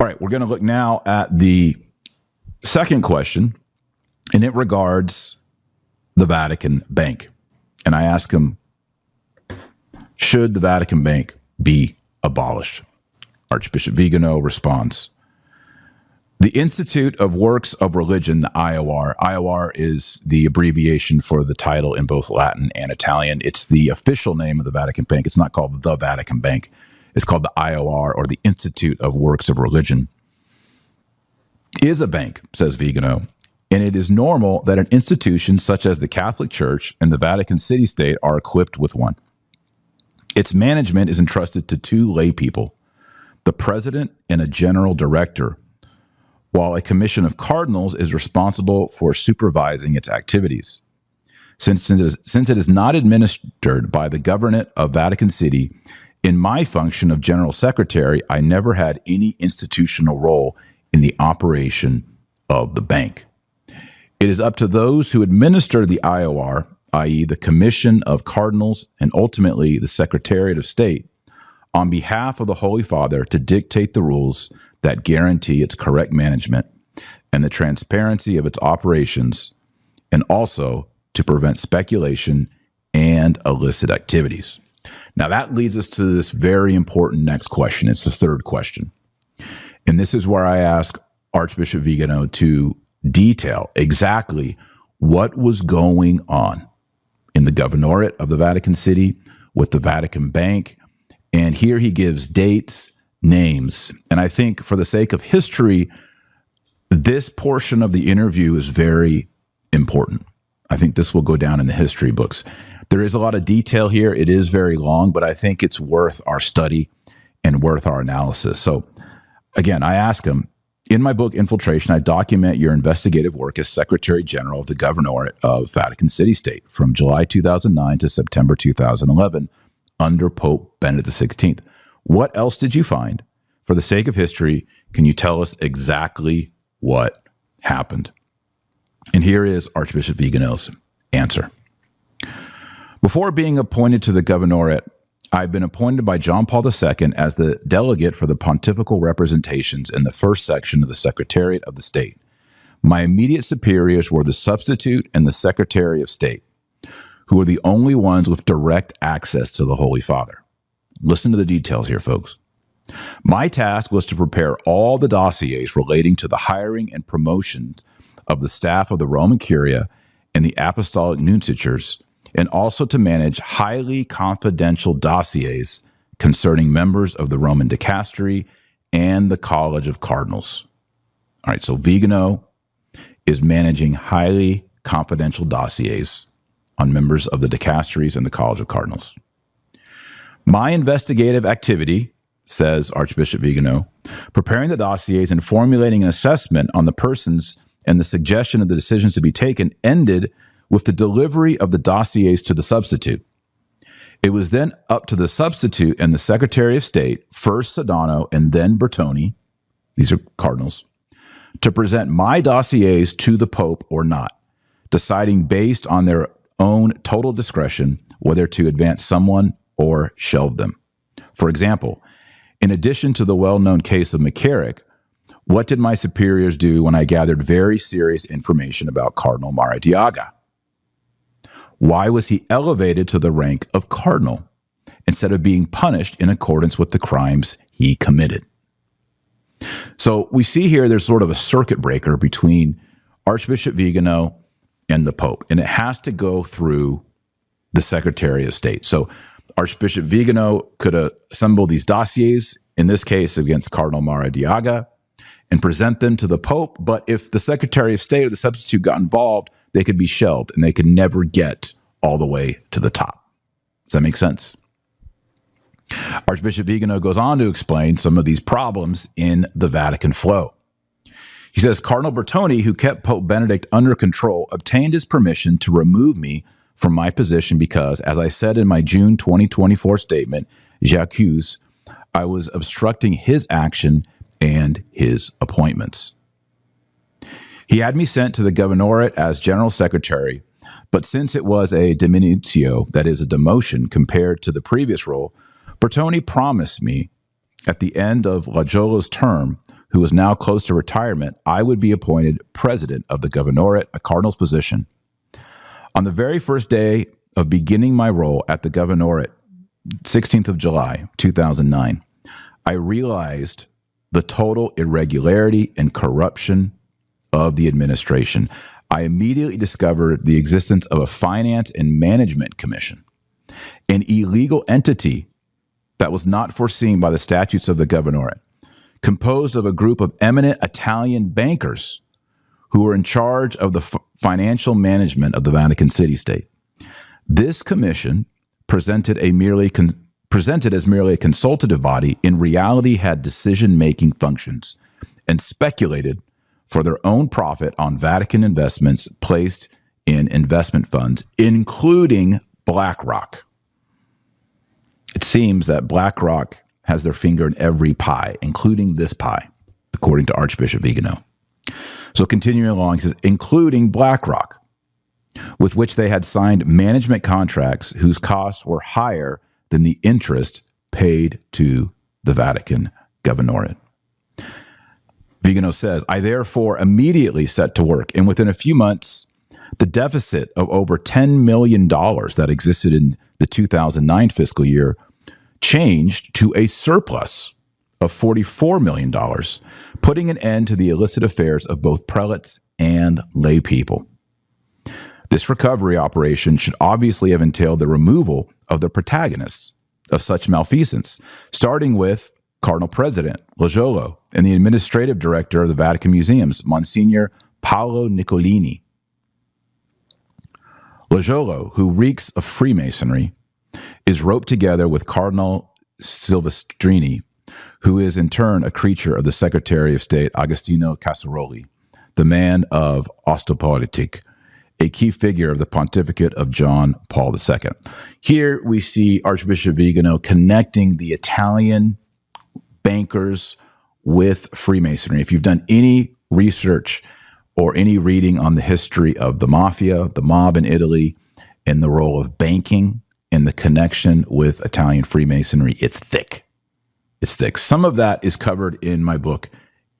All right, we're going to look now at the second question, and it regards the Vatican Bank. And I ask him, should the Vatican Bank be abolished? Archbishop Vigano responds, the Institute of Works of Religion, the IOR. IOR is the abbreviation for the title in both Latin and Italian. It's the official name of the Vatican Bank. It's not called the Vatican Bank. It's called the IOR, or the Institute of Works of Religion. Is a bank, says Vigano, and it is normal that an institution such as the Catholic Church and the Vatican City State are equipped with one. Its management is entrusted to two lay people, the president and a general director, while a commission of cardinals is responsible for supervising its activities. Since it is not administered by the government of Vatican City, in my function of general secretary, I never had any institutional role in the operation of the bank. It is up to those who administer the IOR, i.e. the Commission of Cardinals and ultimately the Secretariat of State, on behalf of the Holy Father to dictate the rules that guarantee its correct management and the transparency of its operations, and also to prevent speculation and illicit activities. Now that leads us to this very important next question. It's the third question. And this is where I ask Archbishop Vigano to detail exactly what was going on in the governorate of the Vatican City with the Vatican Bank. And here he gives dates, names. And I think for the sake of history, this portion of the interview is very important. I think this will go down in the history books. There is a lot of detail here. It is very long, but I think it's worth our study and worth our analysis. So again, I ask him, in my book, Infiltration, I document your investigative work as Secretary General of the Governorate of Vatican City State from July 2009 to September 2011 under Pope Benedict XVI. What else did you find? For the sake of history, can you tell us exactly what happened? And here is Archbishop Vigano's answer. Before being appointed to the governorate, I've been appointed by John Paul II as the delegate for the pontifical representations in the first section of the Secretariat of the State. My immediate superiors were the substitute and the Secretary of State, who were the only ones with direct access to the Holy Father. Listen to the details here, folks. My task was to prepare all the dossiers relating to the hiring and promotion of the staff of the Roman Curia and the apostolic nunciatures, and also to manage highly confidential dossiers concerning members of the Roman dicastery and the College of Cardinals. All right, so Vigano is managing highly confidential dossiers on members of the dicasteries and the College of Cardinals. My investigative activity, says Archbishop Vigano, preparing the dossiers and formulating an assessment on the persons and the suggestion of the decisions to be taken, ended with the delivery of the dossiers to the substitute. It was then up to the substitute and the Secretary of State, first Sodano and then Bertoni, these are cardinals, to present my dossiers to the Pope or not, deciding based on their own total discretion whether to advance someone or shelve them. For example, in addition to the well-known case of McCarrick, what did my superiors do when I gathered very serious information about Cardinal Maradiaga? Why was he elevated to the rank of cardinal instead of being punished in accordance with the crimes he committed? So we see here there's sort of a circuit breaker between Archbishop Vigano and the Pope, and it has to go through the Secretary of State. So Archbishop Vigano could assemble these dossiers, in this case against Cardinal Maradiaga, and present them to the Pope. But if the Secretary of State or the substitute got involved, they could be shelved and they could never get all the way to the top. Does that make sense? Archbishop Vigano goes on to explain some of these problems in the Vatican flow. He says, Cardinal Bertoni, who kept Pope Benedict under control, obtained his permission to remove me from my position because, as I said in my June 2024 statement, j'accuse, I was obstructing his action and his appointments. He had me sent to the governorate as general secretary, but since it was a diminutio, that is a demotion compared to the previous role, Bertoni promised me at the end of Laggiolo's term, who was now close to retirement, I would be appointed president of the governorate, a cardinal's position. On the very first day of beginning my role at the governorate, 16th of July, 2009, I realized the total irregularity and corruption of the administration. I immediately discovered the existence of a finance and management commission, an illegal entity that was not foreseen by the statutes of the governorate, composed of a group of eminent Italian bankers who were in charge of the financial management of the Vatican city-state. This commission, presented as merely a consultative body, in reality had decision-making functions and speculated for their own profit on Vatican investments placed in investment funds, including BlackRock. It seems that BlackRock has their finger in every pie, including this pie, according to Archbishop Vigano. So continuing along, he says, including BlackRock, with which they had signed management contracts whose costs were higher than the interest paid to the Vatican governorate. Vigano says, I therefore immediately set to work, and within a few months, the deficit of over $10 million that existed in the 2009 fiscal year changed to a surplus of $44 million, putting an end to the illicit affairs of both prelates and lay people. This recovery operation should obviously have entailed the removal of the protagonists of such malfeasance, starting with Cardinal President Logiolo and the administrative director of the Vatican Museums, Monsignor Paolo Niccolini. Logiolo, who reeks of Freemasonry, is roped together with Cardinal Silvestrini, who is in turn a creature of the Secretary of State Agostino Casaroli, the man of Ostopolitik, a key figure of the pontificate of John Paul II. Here we see Archbishop Vigano connecting the Italian bankers with Freemasonry. If you've done any research or any reading on the history of the mafia, the mob in Italy, and the role of banking and the connection with Italian Freemasonry, it's thick. It's thick. Some of that is covered in my book,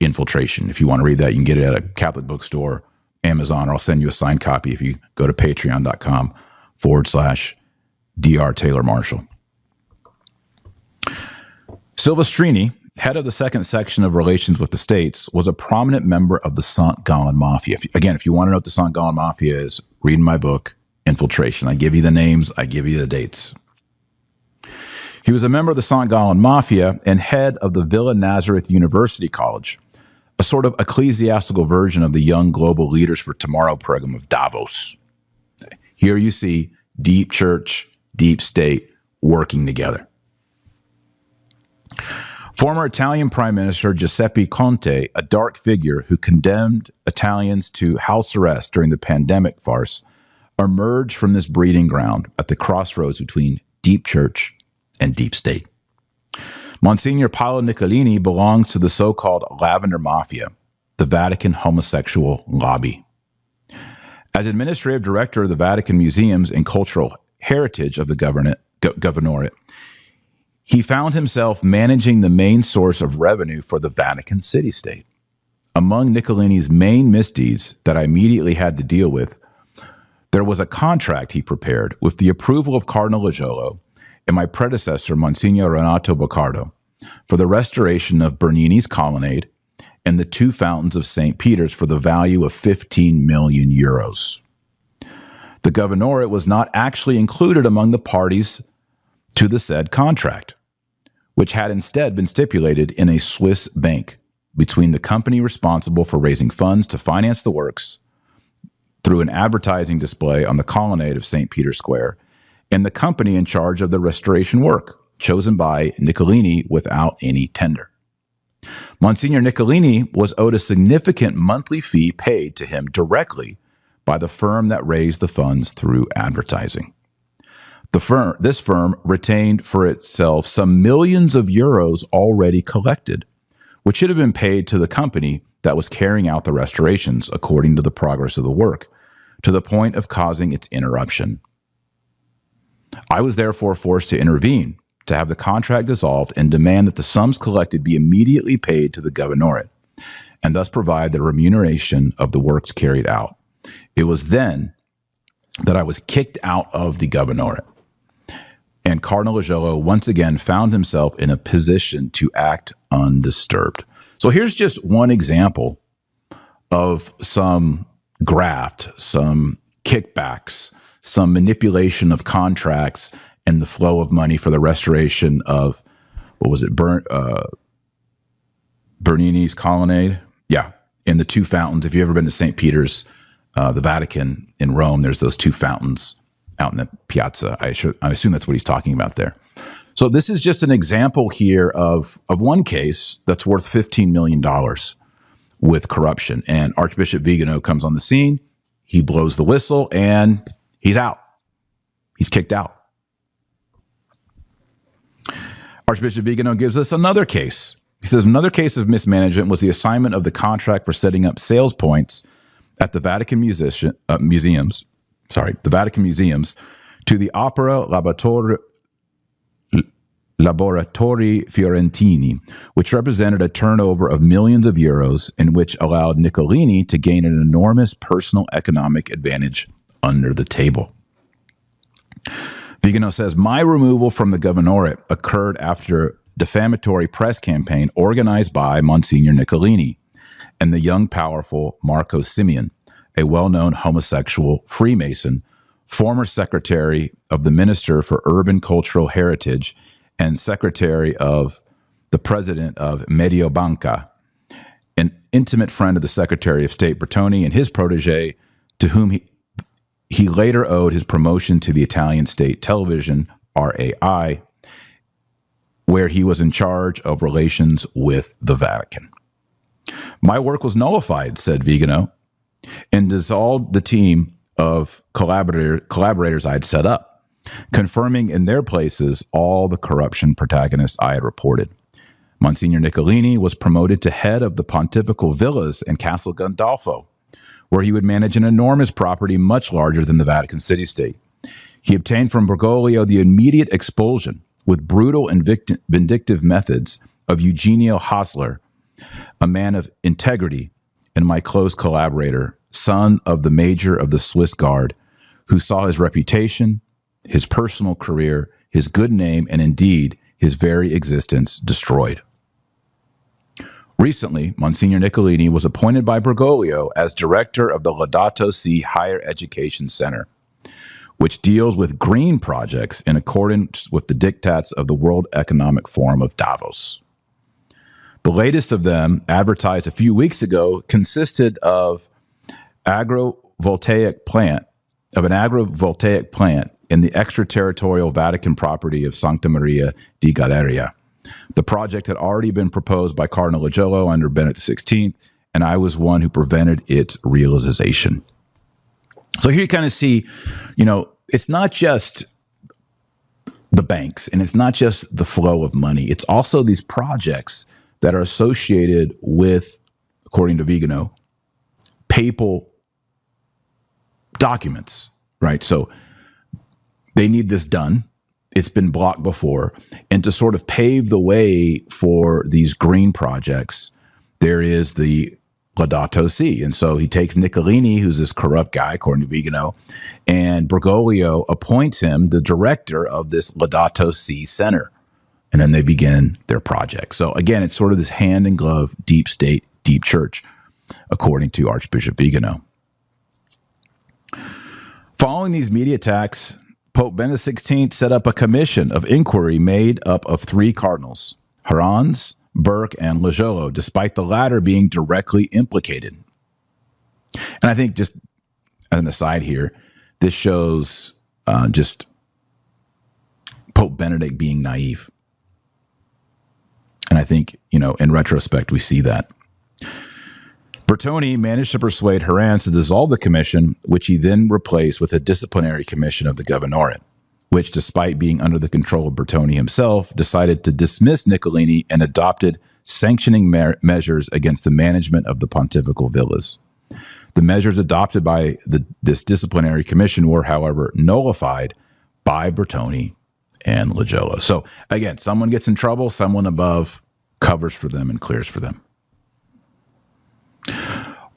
Infiltration. If you want to read that, you can get it at a Catholic bookstore, Amazon, or I'll send you a signed copy if you go to patreon.com/Dr. Taylor Marshall. Silvestrini, head of the second section of relations with the states, was a prominent member of the St. Gallen Mafia. If you want to know what the St. Gallen Mafia is, read my book, Infiltration. I give you the names, I give you the dates. He was a member of the St. Gallen Mafia and head of the Villa Nazareth University College, a sort of ecclesiastical version of the Young Global Leaders for Tomorrow program of Davos. Here you see deep church, deep state working together. Former Italian Prime Minister Giuseppe Conte, a dark figure who condemned Italians to house arrest during the pandemic farce, emerged from this breeding ground at the crossroads between deep church and deep state. Monsignor Paolo Niccolini belongs to the so-called Lavender Mafia, the Vatican homosexual lobby. As administrative director of the Vatican Museums and Cultural Heritage of the governorate, he found himself managing the main source of revenue for the Vatican city-state. Among Niccolini's main misdeeds that I immediately had to deal with, there was a contract he prepared with the approval of Cardinal Logiolo and my predecessor, Monsignor Renato Boccardo, for the restoration of Bernini's colonnade and the two fountains of St. Peter's for the value of 15 million euros. The governorate was not actually included among the parties to the said contract, which had instead been stipulated in a Swiss bank between the company responsible for raising funds to finance the works through an advertising display on the colonnade of St. Peter's Square and the company in charge of the restoration work, chosen by Niccolini without any tender. Monsignor Niccolini was owed a significant monthly fee paid to him directly by the firm that raised the funds through advertising. This firm retained for itself some millions of euros already collected, which should have been paid to the company that was carrying out the restorations according to the progress of the work, to the point of causing its interruption. I was therefore forced to intervene, to have the contract dissolved and demand that the sums collected be immediately paid to the governorate, and thus provide the remuneration of the works carried out. It was then that I was kicked out of the governorate, and Cardinal Agnello once again found himself in a position to act undisturbed. So here's just one example of some graft, some kickbacks, some manipulation of contracts, and the flow of money for the restoration of, what was it, Bernini's colonnade? Yeah, in the two fountains. If you've ever been to St. Peter's, the Vatican in Rome, there's those two fountains out in the piazza. I assume that's what he's talking about there. So this is just an example here of one case that's worth $15 million with corruption. And Archbishop Vigano comes on the scene. He blows the whistle and he's out. He's kicked out. Archbishop Vigano gives us another case. He says another case of mismanagement was the assignment of the contract for setting up sales points at the Vatican museums to the Opera Laboratori Fiorentini, which represented a turnover of millions of euros and which allowed Niccolini to gain an enormous personal economic advantage under the table. Vigano says, my removal from the governorate occurred after defamatory press campaign organized by Monsignor Niccolini and the young, powerful Marco Simeon, a well-known homosexual Freemason, former secretary of the Minister for Urban Cultural Heritage and secretary of the president of Mediobanca, an intimate friend of the Secretary of State Bertoni and his protege, to whom he later owed his promotion to the Italian state television, RAI, where he was in charge of relations with the Vatican. My work was nullified, said Vigano, and dissolved the team of collaborators I had set up, confirming in their places all the corruption protagonists I had reported. Monsignor Niccolini was promoted to head of the pontifical villas in Castel Gandolfo, where he would manage an enormous property much larger than the Vatican city-state. He obtained from Bergoglio the immediate expulsion with brutal and vindictive methods of Eugenio Hosler, a man of integrity and my close collaborator, son of the major of the Swiss Guard, who saw his reputation, his personal career, his good name, and indeed his very existence destroyed. Recently, Monsignor Niccolini was appointed by Bergoglio as director of the Laudato Si Higher Education Center, which deals with green projects in accordance with the diktats of the World Economic Forum of Davos. The latest of them, advertised a few weeks ago, consisted of an agrivoltaic plant in the extraterritorial Vatican property of Santa Maria di Galleria. The project had already been proposed by Cardinal Agnello under Benedict XVI, and I was one who prevented its realization. So here you kind of see, it's not just the banks and it's not just the flow of money. It's also these projects that are associated with, according to Vigano, papal documents, right? So they need this done. It's been blocked before. And to sort of pave the way for these green projects, there is the Laudato Si. And so he takes Niccolini, who's this corrupt guy, according to Vigano, and Bergoglio appoints him the director of this Laudato Si Center. And then they begin their project. So again, it's sort of this hand-in-glove, deep state, deep church, according to Archbishop Vigano. Following these media attacks, Pope Benedict XVI set up a commission of inquiry made up of three cardinals, Herranz, Burke, and Lagiolo, despite the latter being directly implicated. And I think, just as an aside here, this shows just Pope Benedict being naive. And I think, in retrospect, we see that. Bertoni managed to persuade Herranz to dissolve the commission, which he then replaced with a disciplinary commission of the governorate, which, despite being under the control of Bertoni himself, decided to dismiss Niccolini and adopted sanctioning measures against the management of the pontifical villas. The measures adopted by this disciplinary commission were, however, nullified by Bertoni and Lagiolo. So again, someone gets in trouble, someone above covers for them and clears for them.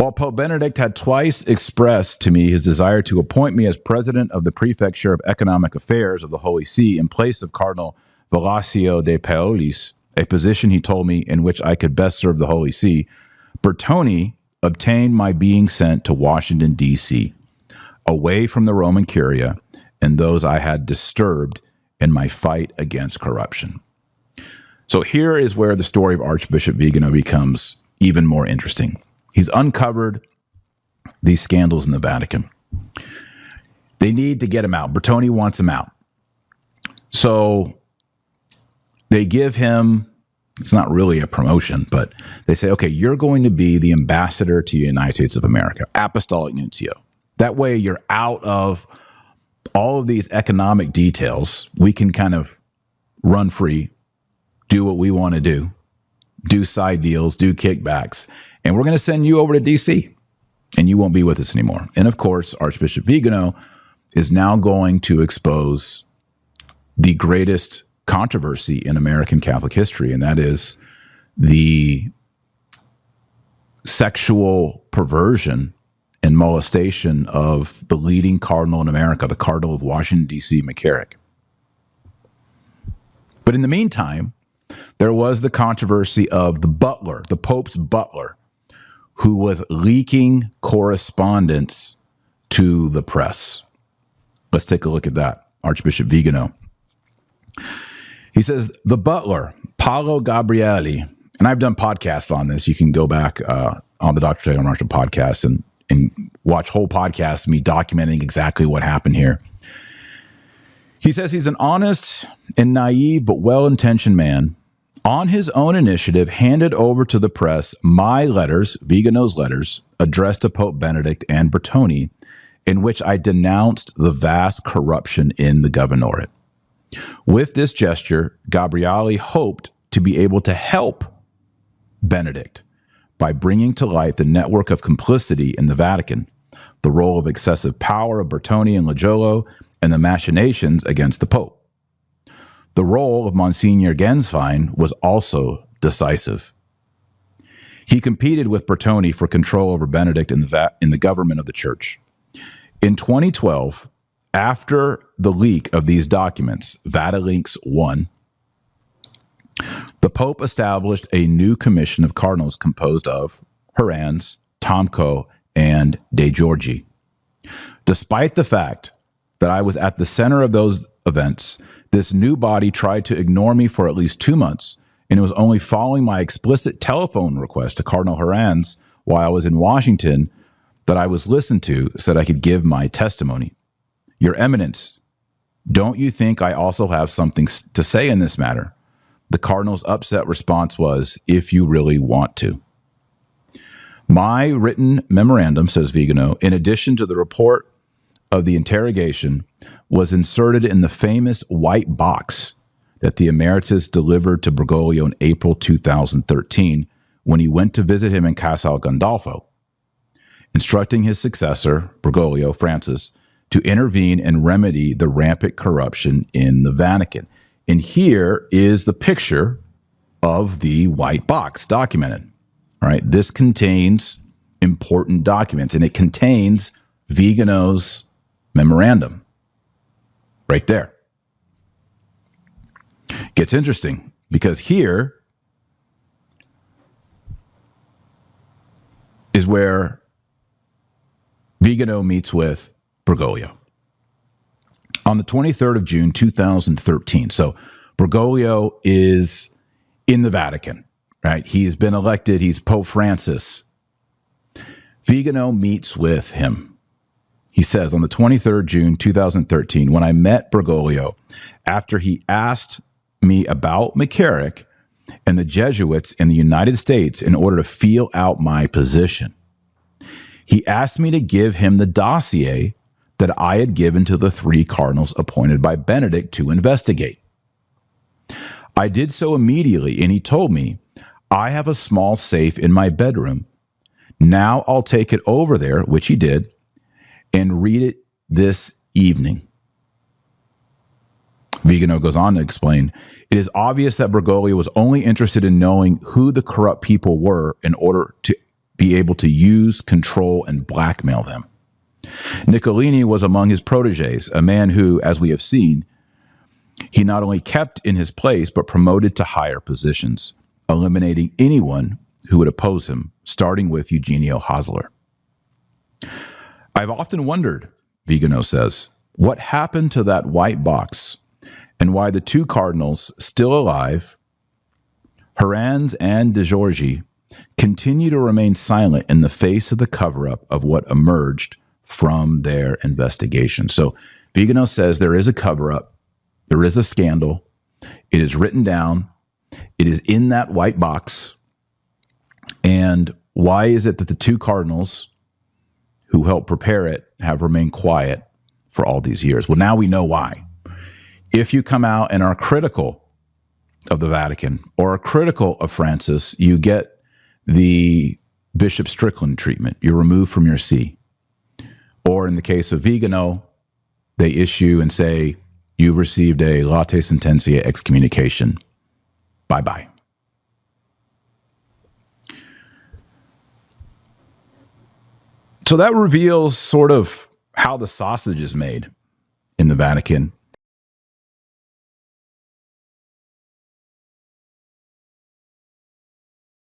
While Pope Benedict had twice expressed to me his desire to appoint me as president of the Prefecture of Economic Affairs of the Holy See in place of Cardinal Velasio de Paolis, a position he told me in which I could best serve the Holy See, Bertone obtained my being sent to Washington, D.C., away from the Roman Curia and those I had disturbed in my fight against corruption. So here is where the story of Archbishop Vigano becomes even more interesting. He's uncovered these scandals in the Vatican. They need to get him out. Bertone wants him out. So they give him, it's not really a promotion, but they say, okay, you're going to be the ambassador to the United States of America, apostolic nuncio. That way you're out of all of these economic details. We can kind of run free, do what we want to do side deals, do kickbacks, and we're going to send you over to D.C., and you won't be with us anymore. And of course, Archbishop Vigano is now going to expose the greatest controversy in American Catholic history, and that is the sexual perversion and molestation of the leading cardinal in America, the Cardinal of Washington, D.C., McCarrick. But in the meantime, there was the controversy of the butler, the Pope's butler, who was leaking correspondence to the press. Let's take a look at that. Archbishop Vigano. He says, the butler, Paolo Gabrielli, and I've done podcasts on this. You can go back on the Dr. Taylor Marshall podcast and watch whole podcasts of me documenting exactly what happened here. He says he's an honest and naive but well-intentioned man. On his own initiative, handed over to the press my letters, Vigano's letters, addressed to Pope Benedict and Bertone, in which I denounced the vast corruption in the governorate. With this gesture, Gabrielli hoped to be able to help Benedict by bringing to light the network of complicity in the Vatican, the role of excessive power of Bertone and Loggiolo, and the machinations against the Pope. The role of Monsignor Genswein was also decisive. He competed with Bertone for control over Benedict in the government of the Church. In 2012, after the leak of these documents, Vatilinks I, the Pope established a new commission of cardinals composed of Herranz, Tomko, and De Giorgi. Despite the fact that I was at the center of those events, this new body tried to ignore me for at least 2 months, and it was only following my explicit telephone request to Cardinal Herranz while I was in Washington that I was listened to so that I could give my testimony. Your Eminence, don't you think I also have something to say in this matter? The Cardinal's upset response was, if you really want to. My written memorandum, says Vigano, in addition to the report of the interrogation, was inserted in the famous white box that the Emeritus delivered to Bergoglio in April 2013 when he went to visit him in Casal Gandolfo, instructing his successor, Bergoglio Francis, to intervene and remedy the rampant corruption in the Vatican. And here is the picture of the white box documented. All right, this contains important documents, and it contains Vigano's memorandum right there. Gets interesting because here is where Vigano meets with Bergoglio on the 23rd of June, 2013. So Bergoglio is in the Vatican, right? He's been elected. He's Pope Francis. Vigano meets with him. He says, on the 23rd June 2013, when I met Bergoglio, after he asked me about McCarrick and the Jesuits in the United States in order to feel out my position, he asked me to give him the dossier that I had given to the 3 cardinals appointed by Benedict to investigate. I did so immediately, and he told me, I have a small safe in my bedroom. Now I'll take it over there, which he did, and read it this evening. Vigano goes on to explain, it is obvious that Bergoglio was only interested in knowing who the corrupt people were in order to be able to use, control, and blackmail them. Niccolini was among his proteges, a man who, as we have seen, he not only kept in his place, but promoted to higher positions, eliminating anyone who would oppose him, starting with Eugenio Hosler. I've often wondered, Vigano says, what happened to that white box and why the two cardinals, still alive, Herranz and De Giorgi, continue to remain silent in the face of the cover-up of what emerged from their investigation. So Vigano says there is a cover-up, there is a scandal, it is written down, it is in that white box, and why is it that the two cardinals who helped prepare it have remained quiet for all these years? Well, now we know why. If you come out and are critical of the Vatican or are critical of Francis, you get the Bishop Strickland treatment. You're removed from your see. Or in the case of Vigano, they issue and say, you've received a late sententia excommunication. Bye-bye. So that reveals sort of how the sausage is made in the Vatican.